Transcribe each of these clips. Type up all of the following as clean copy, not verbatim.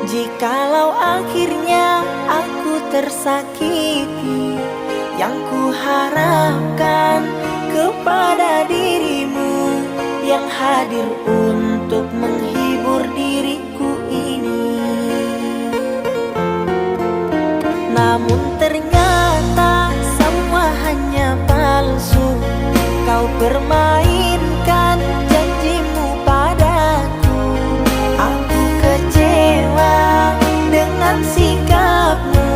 Jikalau akhirnya aku tersakiti, yang ku harapkan kepada dirimu yang hadir untuk menghibur diriku ini. Namun ternyata semua hanya palsu. Kau permainkan janjimu padaku. Aku kecewa dengan sikapmu.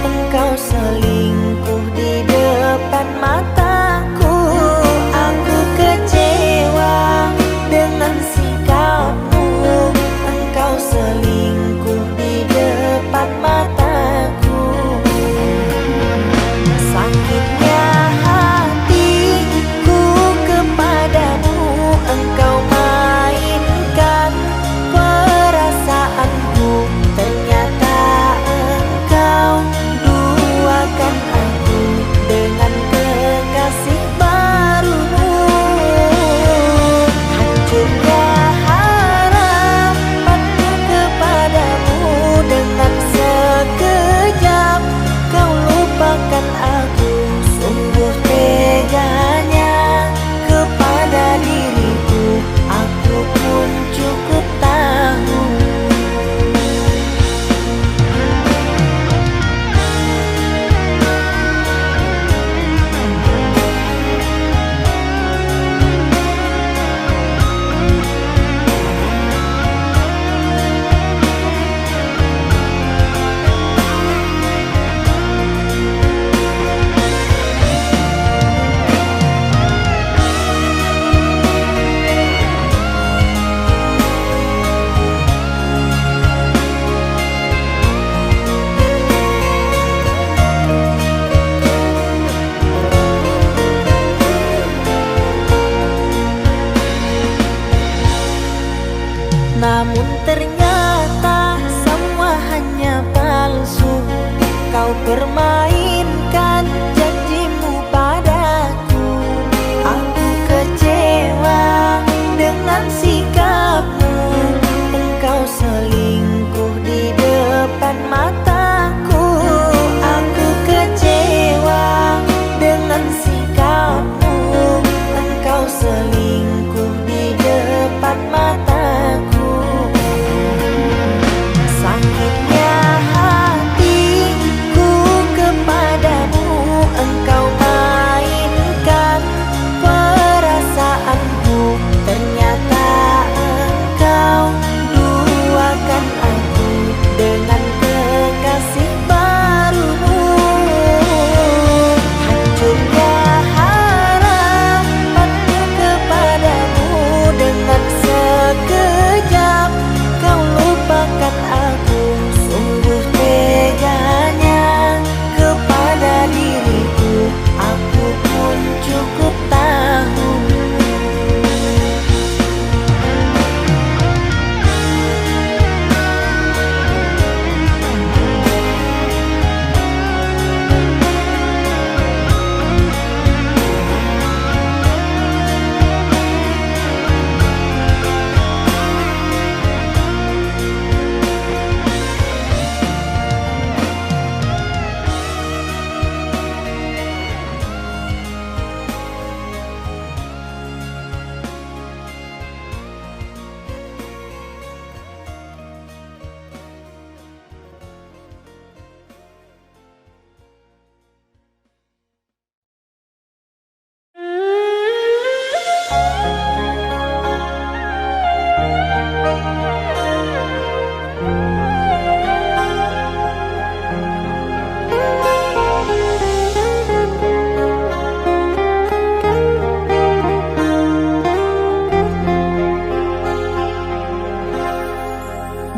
Engkau selingkuh di depan mataku. Aku kecewa dengan sikapmu. Engkau selingkuh di depan mataku. Sakitnya hatiku kepadamu. Engkau mainkan perasaanku. Ternyata engkau duakan aku dengan kekasih barumu. Hancurnya harapanku kepadamu. Dengan sekejap kau lupakan aku. Sungguh teganya kepada diriku. Aku pun cukup tahu. Namun ternyata semua hanya palsu. Kau permainkan janjimu padaku. Aku kecewa dengan sikapmu. Engkau selingkuh di depan mataku. Aku kecewa dengan sikapmu. Engkau selingkuh di depan mataku. Sakitnya hatiku kepadamu. Engkau mainkan perasaanku. Ternyata engkau duakan aku dengan kekasih barumu. Hancurnya harapanku kepadamu. Dengan sekejap kau lupakan aku. Sungguh teganya kepada diriku. Aku pun cukup tahu.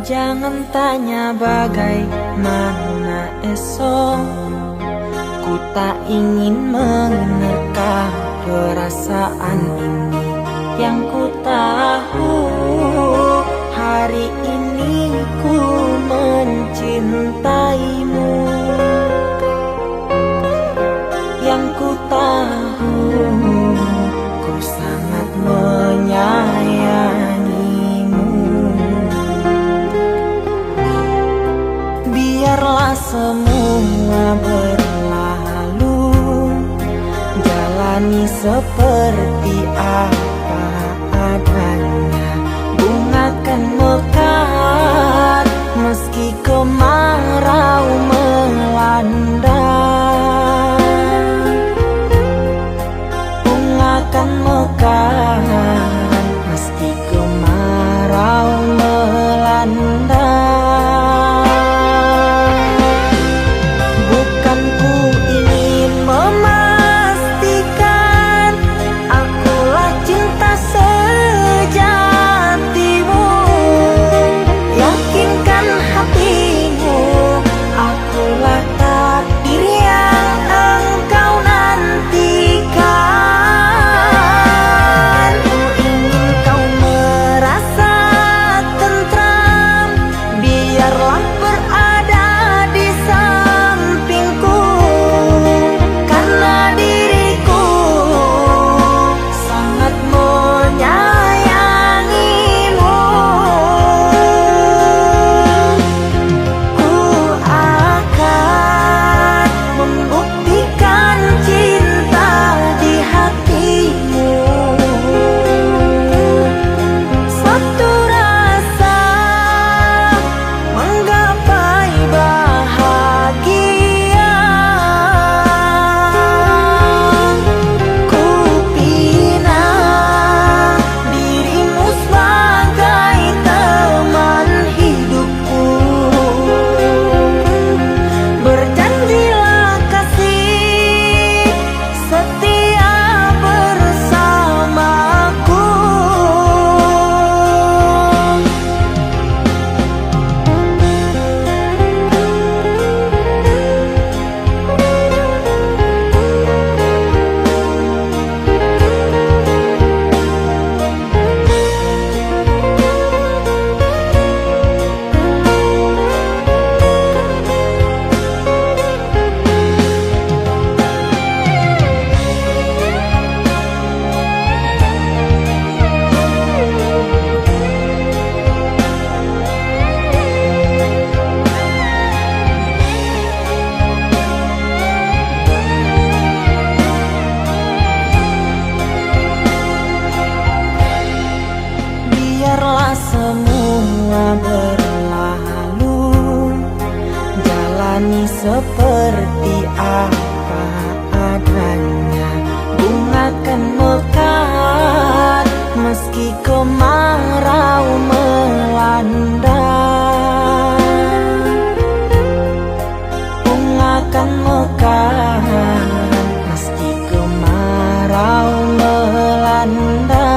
Jangan tanya bagaimana esok. Ku tak ingin menerka perasaan ini. Yang ku tahu hari ini ku mencintaimu. Yang ku tahu ku sangat menyayangimu. semua berlalu, jalani seperti apa adanya. Bunga kan mekar meski kemarau melanda. Bunga kan mekar meski kemarau melanda. Bukan ku ingin memastikan akulah cinta sejatimu. Yakinkan hatimu, akulah takdir yang engkau nantikan. Ku ingin kau merasa tentram, biarlah berada di sampingku, karena diriku sangat menyayangimu. Ku akan membuktikan cinta di hatimu. Satu rasa menggapai bahagia. Ku pinang dirimu sebagai teman hidupku. Berjanjilah kasih setia bersamaku. Biarlah semua berlalu, jalani seperti apa adanya. Bunga kan mekar meski kemarau melanda. Bunga kan mekar meski kemarau melanda.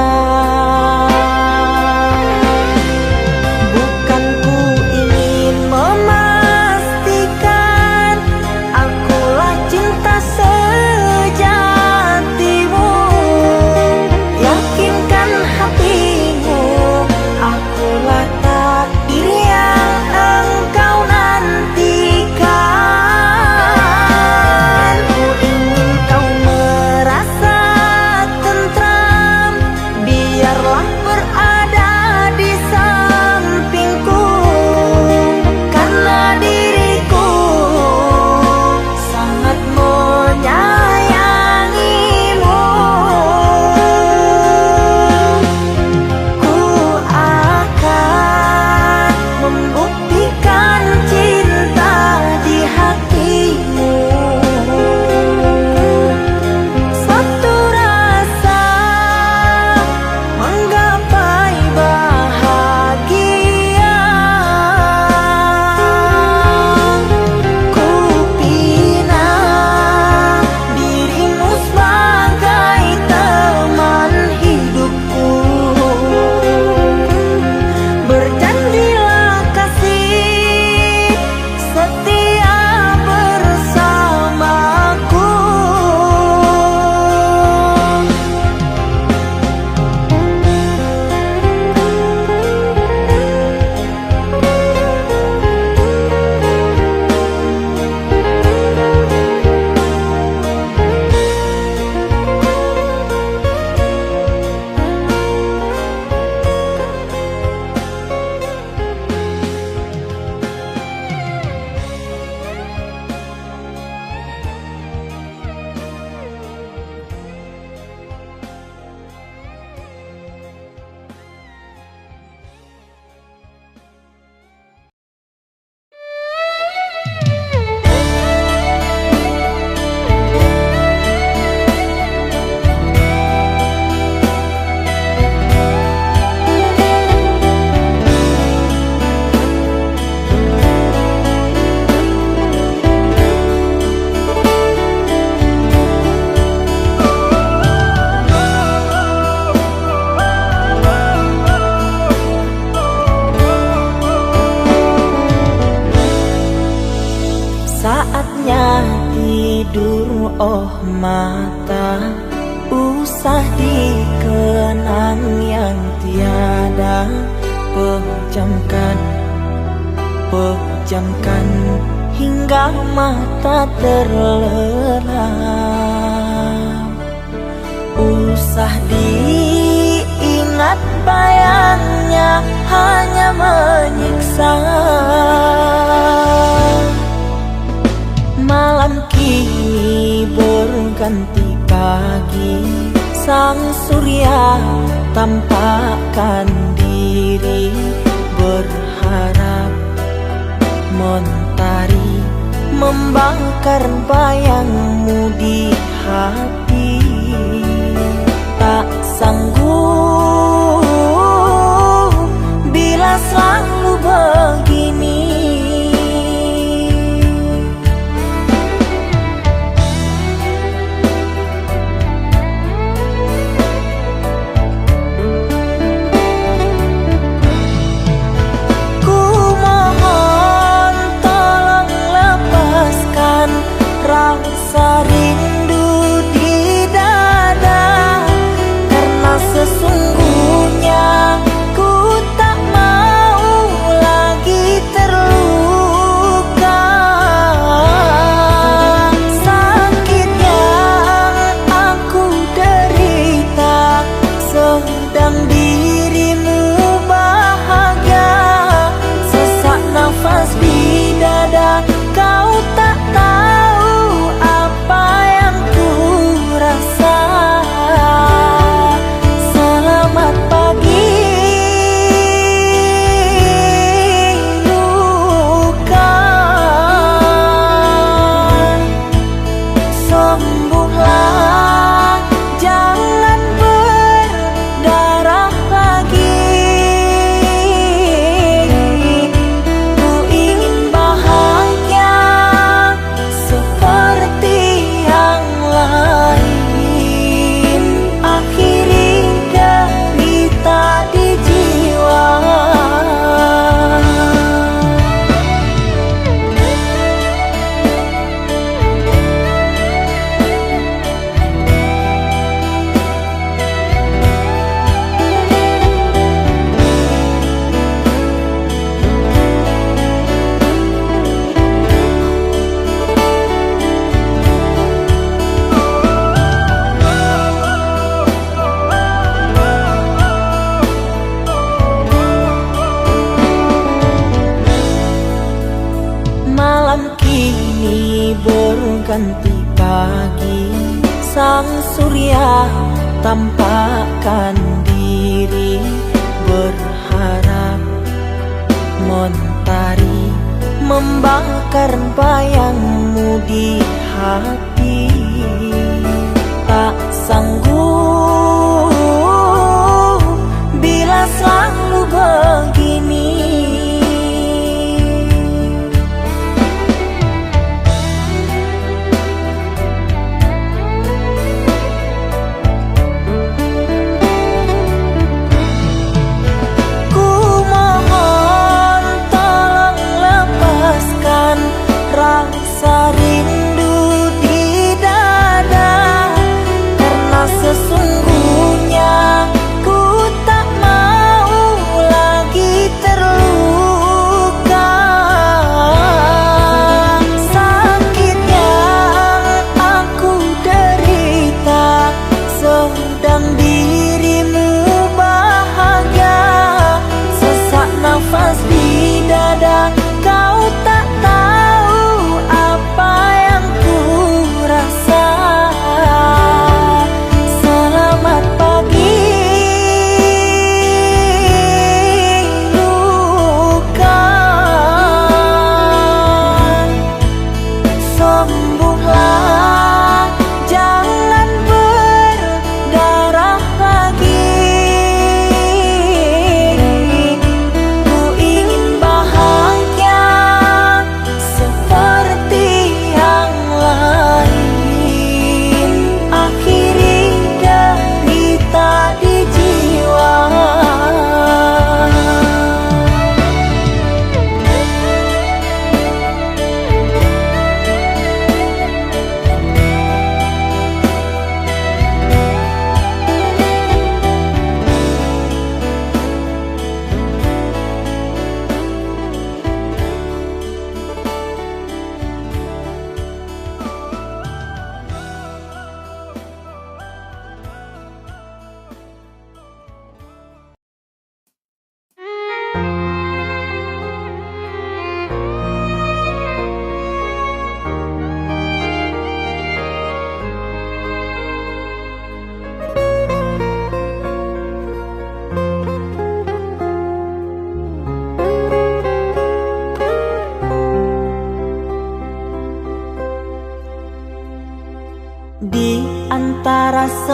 Bukan ku ingin memastikan oh mata, usah dikenang yang tiada. Pejamkan, pejamkan hingga mata terlelap. Usah diingat bayangnya hanya menyiksa. Malam kini berganti pagi, sang surya tampakkan diri, berharap mentari membakar bayangmu di hati. Tak sanggup bila selalu begini. Ku mohon tolong lepaskan rasa rindu di dada, karena sesungguhnya ku tak mau lagi terluka. Sakit yang aku derita sedang dirimu bahagia. Sesak nafas di dada, kau tak tahu apa yang ku rasa. Selamat pagi luka, sembuhlah, jangan berdarah lagi. Ku ingin bahagia seperti yang lain, akhiri derita di jiwa. Malam kini berganti pagi, sang surya tampakkan diri, berharap mentari membakar bayangmu di hati. Tak sanggup bila selalu begini. Ku mohon tolong lepaskan rasa rindu di dada, karena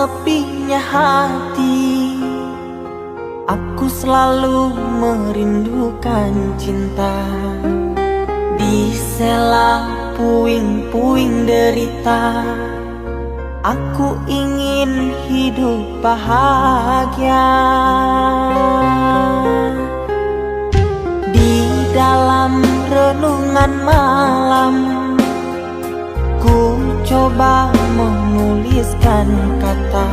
sepinya hati, aku selalu merindukan cinta. Di sela puing-puing derita, aku ingin hidup bahagia. Di dalam renungan malam, ku coba menuliskan kata,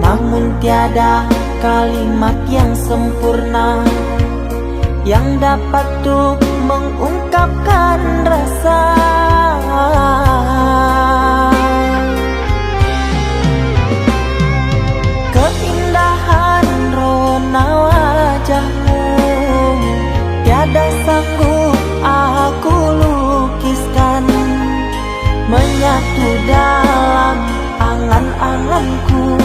namun tiada kalimat yang sempurna yang dapat untuk mengungkapkan rasa. Keindahan rona wajahmu tiada sanggup aku lukiskan, menyatu dalam angan-anganku,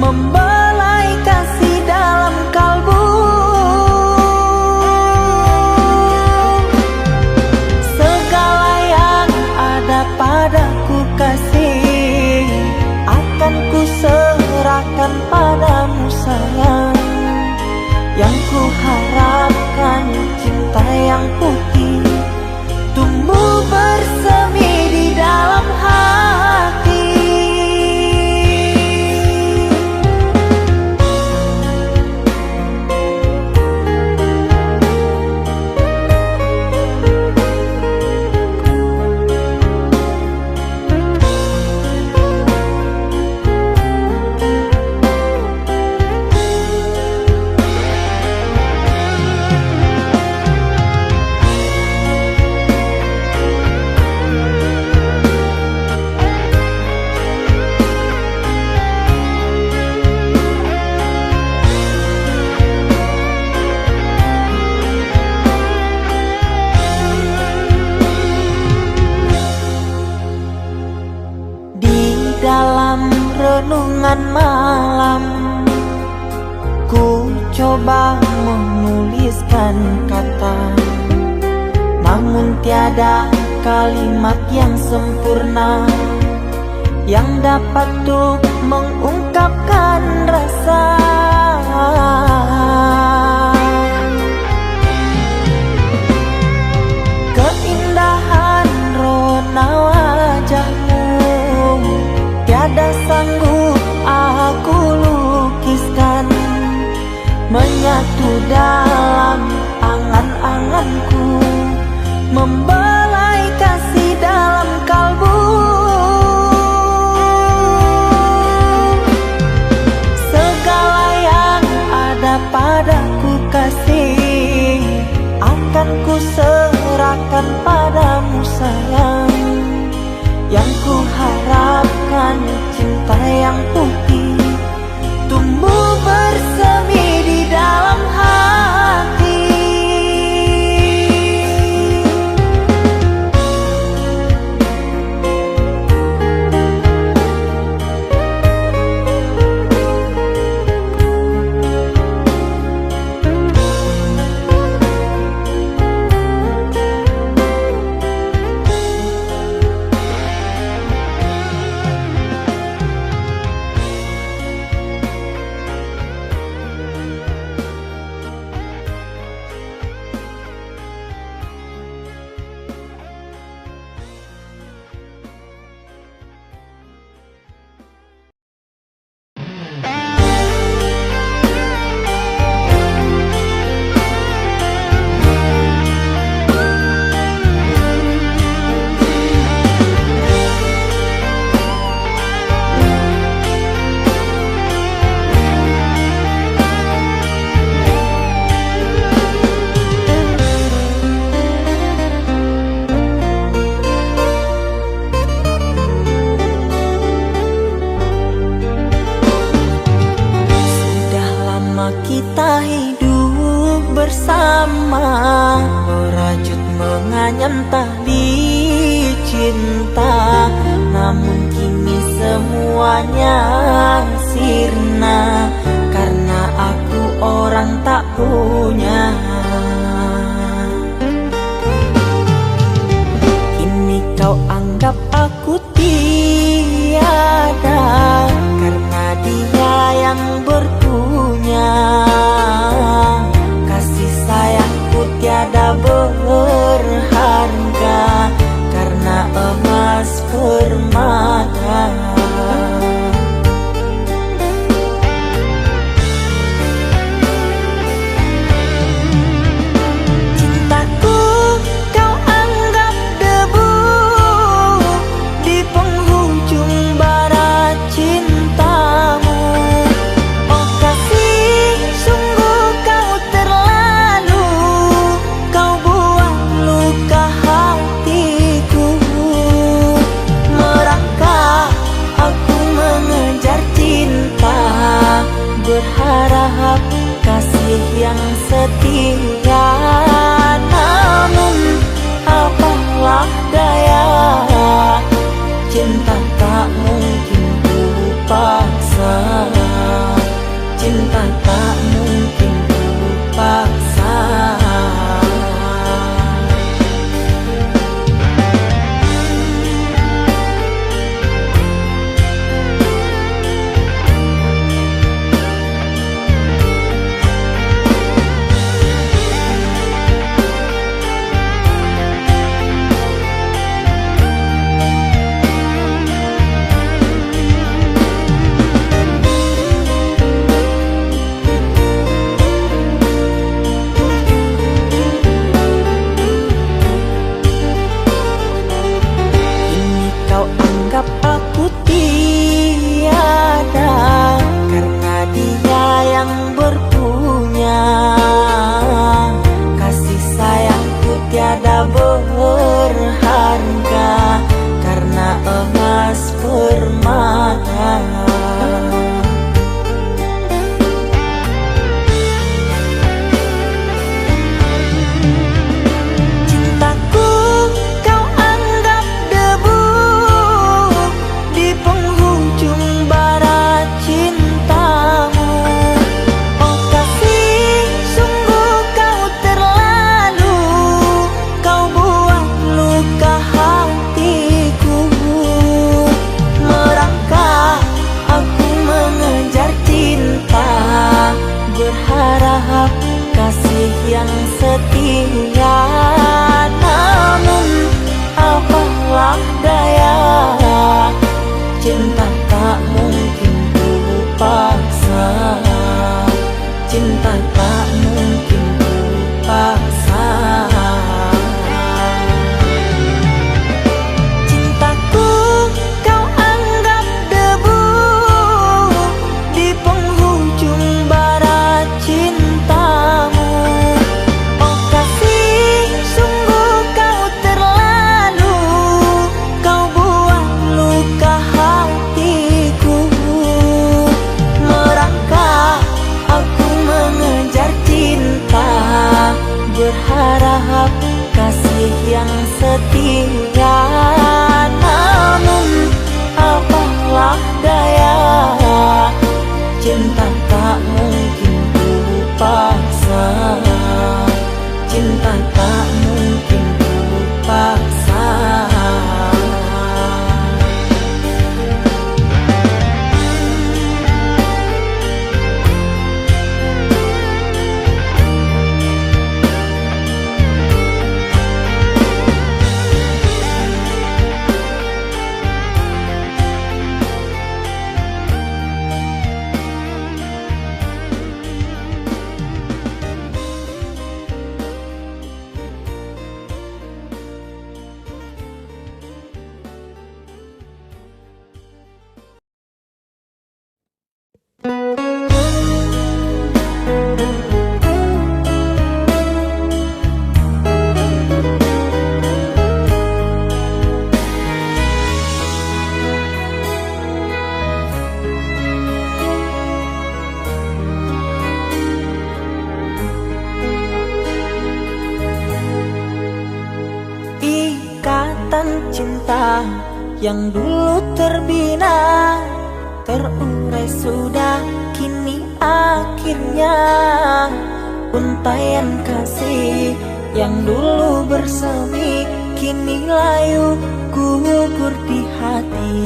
membelai kasih dalam kalbu. Segala yang ada padaku kasih, akan ku serahkan padamu sayang. Yang ku harapkan cinta yang putih tumbuh bersemi di dalam hati. Dalam renungan malam, ku coba menuliskan kata, namun tiada kalimat yang sempurna yang dapat untuk mengungkapkan rasa. Keindahan rona wajahmu tiada sanggup aku lukiskan, menyatu dalam angan-anganku, membelai kasih dalam kalbu. Segala yang ada padaku kasih, akan ku serahkan padamu sayang. Yang ku harapkan cinta yang putih tumbuh bersemi di dalam hati. Kita hidup bersama, merajut menganyam tali cinta, namun kini semuanya sirna karena aku orang tak punya. Kini kau anggap aku tiada, yang setia. Namun apalah daya, cinta tak mungkin ku paksa. Cinta tak mungkin ku paksa. Aku tiada karena dia yang berpunya. Kasih sayangku tiada berharga karena emas permata. Berharap kasih yang setia. Namun apalah daya, cinta tak mungkin ku paksa. Cinta tak mungkin ku paksa. Cintaku kau anggap debu di penghujung barat cintamu. Oh kasih, sungguh kau terlalu, kau buat luka hatiku. Merangkak aku mengejar cinta, berharap kasih yang setia. Namun apalah daya, cinta tak mungkin ku paksa. Cinta tak mungkin ku paksa. Cinta yang dulu terbina, terurai sudah kini akhirnya. Untaian kasih yang dulu bersemi, kini layu gugur di hati.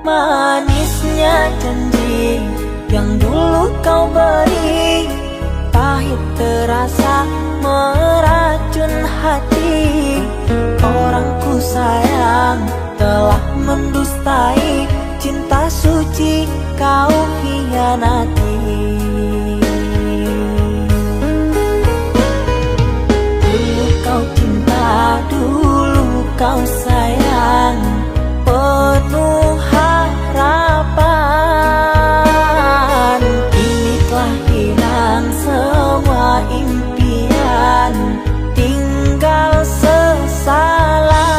Manisnya janji yang dulu kau beri, pahit terasa meracun hati. Orang ku sayang telah mendustai, cinta suci kau hianati. Dulu kau cinta, dulu kau sayang, penuh harapan. Kini telah hilang semua impian, tinggal sesalan.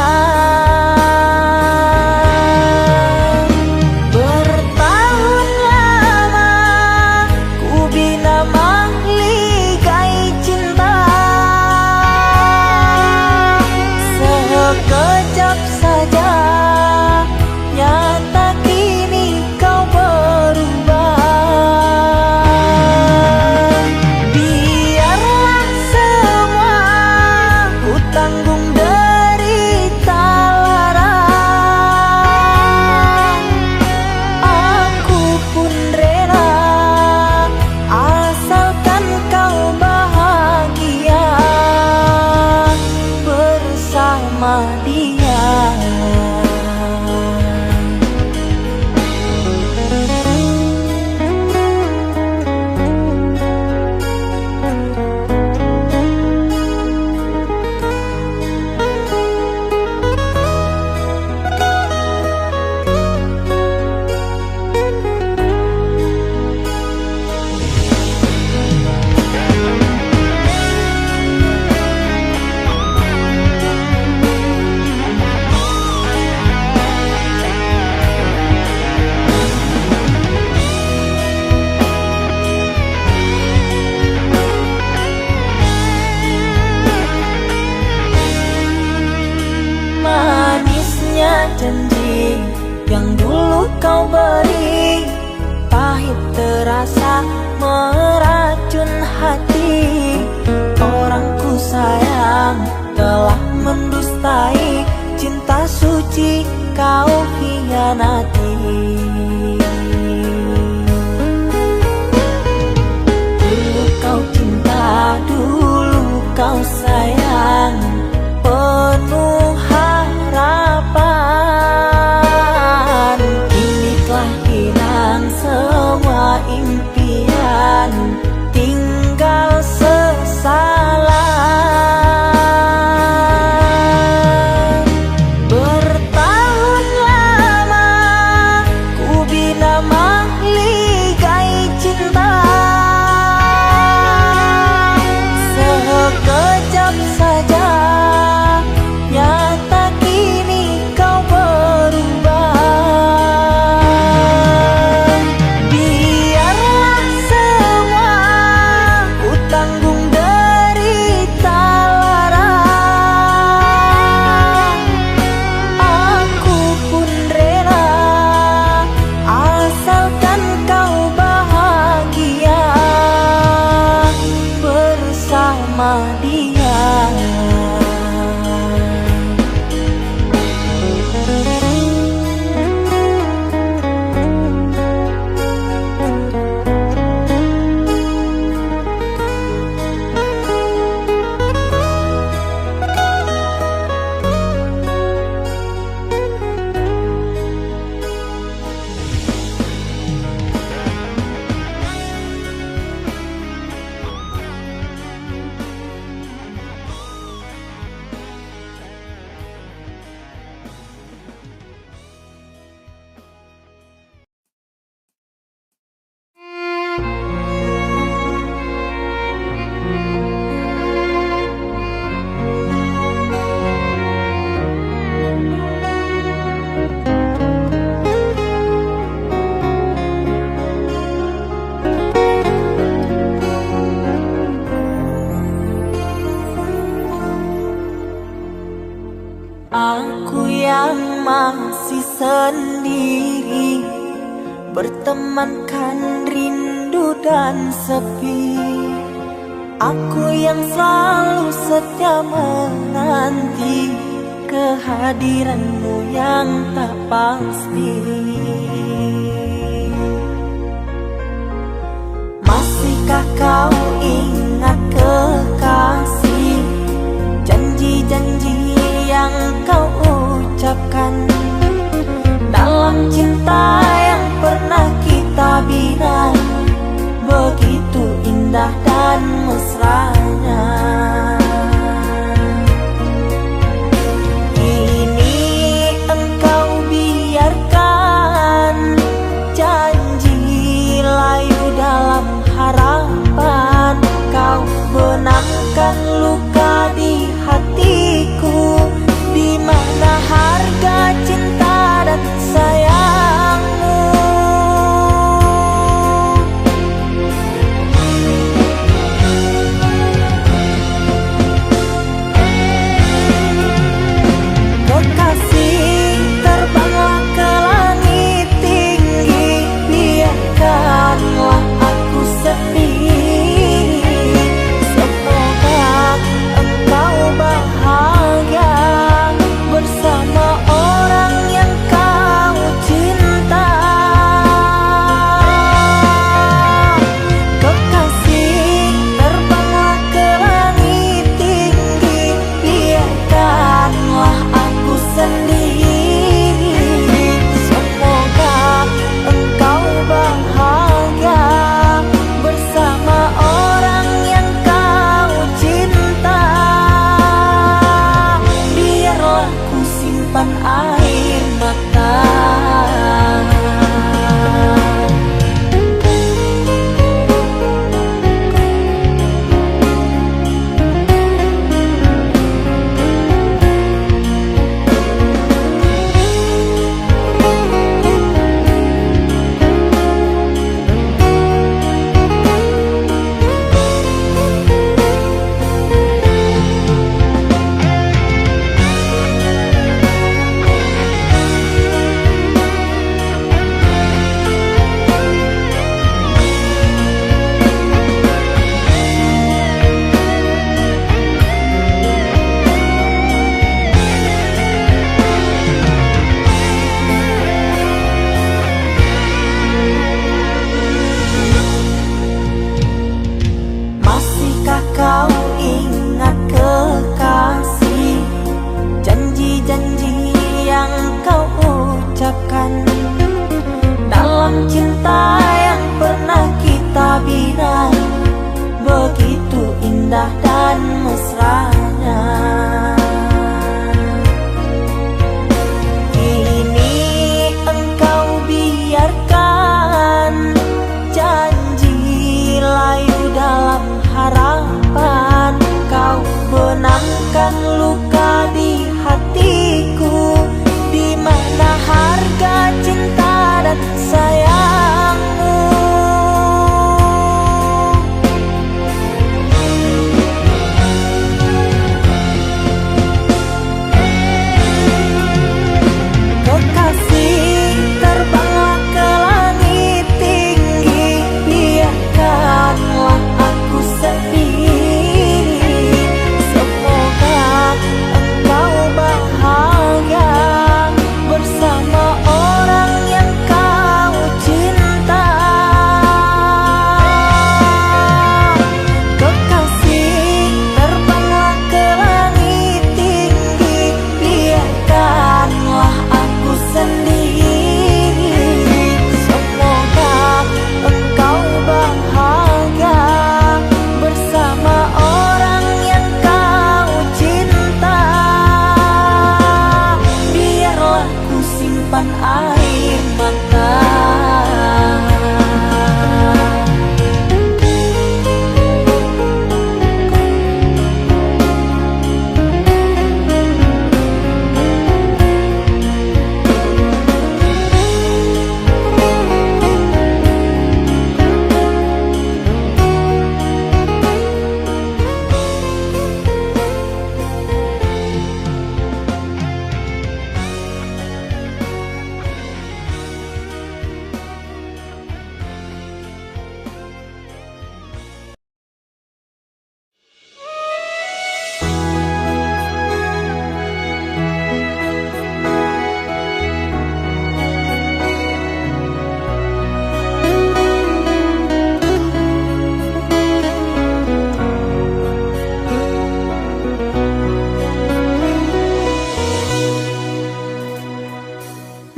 Bertahun lama meracun hati. Orang ku sayang telah mendustai cinta suci kau hianati. Dulu kau cinta, dulu kau sayang, penuh harapan. Kini telah hilang semua impian, tinggal sesalan. Bertahun lama ku bina mahligai cinta, sekejap saja nyata kini kau berubah. Biarlah semua ku tanggung derita lara, aku pun rela asalkan kau bahagia bersama dia. Aku yang masih sendiri, bertemankan rindu dan sepi. Aku yang selalu setia menanti kehadiranmu yang tak pasti. Masihkah kau ingat kekasih, janji-janji yang kau ucapkan dalam cinta yang pernah kita bina, begitu indah dan mesranya. Kini engkau biarkan janji layu dalam harapan, kau benamkan luka di hatiku, di mana harga cinta dan sayangmu. pentadbiran, begitu indah dan mesranya. Kini engkau biarkan janji layu dalam harapan, kau benangkan luka di hatiku, di mana harga cinta dan sayangmu. Kekasih, terbanglah ke langit tinggi, biarkanlah aku sendiri. Semoga engkau bahagia bersama orang yang kau cinta. Kekasih, terbanglah ke langit tinggi, biarkanlah aku sendiri. Semoga engkau bahagia bersama orang yang kau cinta. Biarlah ku simpan air mata.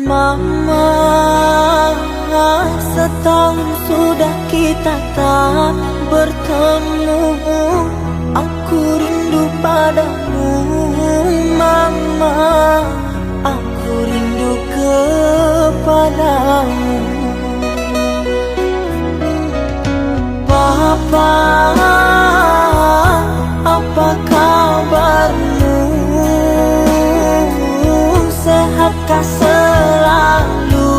Mama, setahun sudah kita tak bertemu. Aku rindu padamu, Mama. Aku rindu kepadamu. Papa, apa kabarmu? Sehatkah selalu?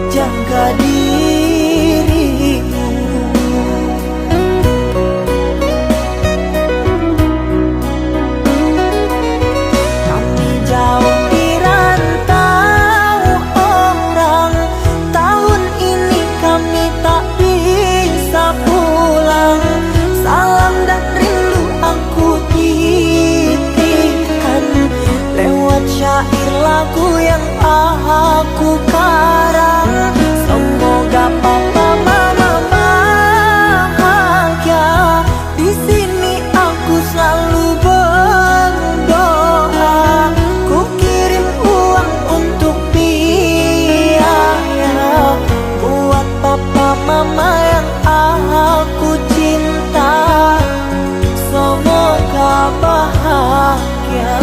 Jaga dirimu. Kami jauh di rantau orang, tahun ini kami tak bisa pulang. Salam dan rindu aku titipkan lewat syair lagu yang aku karang. Semoga papa mama bahagia. Di sini aku selalu berdoa. Ku kirim uang untuk biaya buat papa mama yang aku cinta. Semoga bahagia.